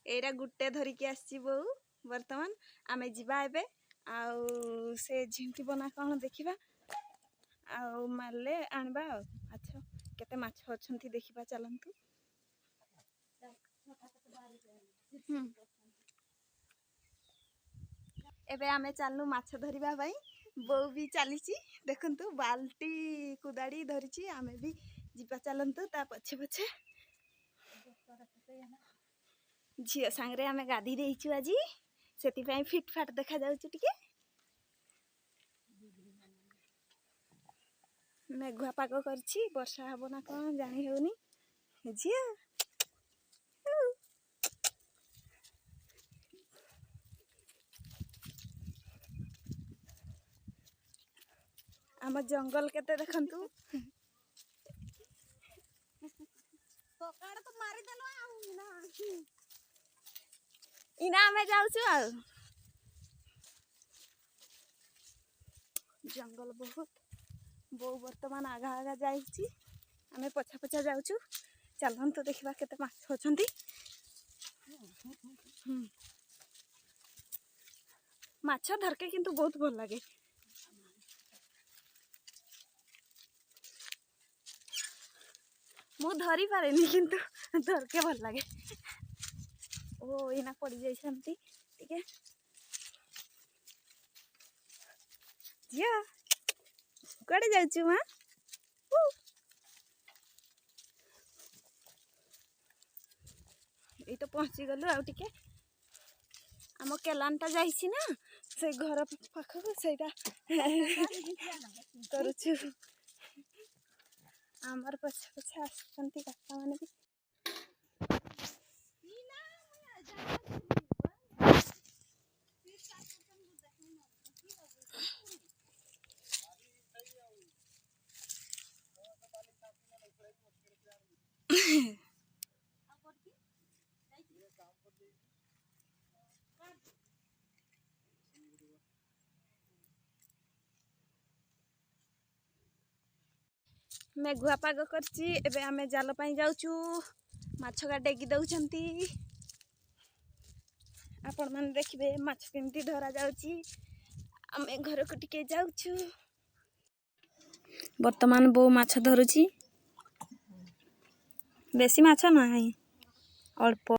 Era गुटे धरिकी आसी बोऊ वर्तमान आमे जिबा एबे आउ से झिंटी बना कौन देखिबा आउ मारले आनबा माछ केते माछ अछंती देखिबा चलंतु। एबे आमे चालनु माछ धरिबा भाई बोऊ भी चलीची देखंतु बाल्टी कुदाड़ी धरिची आमे भी जिबा चलंतु ता पछे पछे झियो सांगरे आमे गाधी देइछु आजी सेति पई फिट फाट देखा जाउछु टिके मेघुआ पाग करछि वर्षा हबो ना कोन जानि होउनी झियो आम जंगल केते देखंतु पकाड़ तो मारी देलो आउ ना इना आमे जाउछु आ जंगल बहुत बो वर्तमान आगा आगा जाइछि आमे पछा पछा जाउछु चलंतु देखिबा केते माछ अछंती। माछ धरके किंतु बहुत भल लागे मु धरी पारेनी किंतु धरके भल लागे ओ इना पड़ी जाई छंती ठीक है जिया कड़े जाउछु मां ये तो पहुंची गलु आ टिके आम केलानटा जाइछि ना से घर पाखक सेटा करूछु आमर पछा पछा आसंती काका माने भी मेघुआ पाग करछि एबे आमे जाल पाई जाउछु माछ गा डेगी दउछंती आपण माने देखिबे माछ केमती धरा जाउछि आमे घर को टिके जाउछु वर्तमान बो माछ धरुछि बेसी माछ नाही अल्प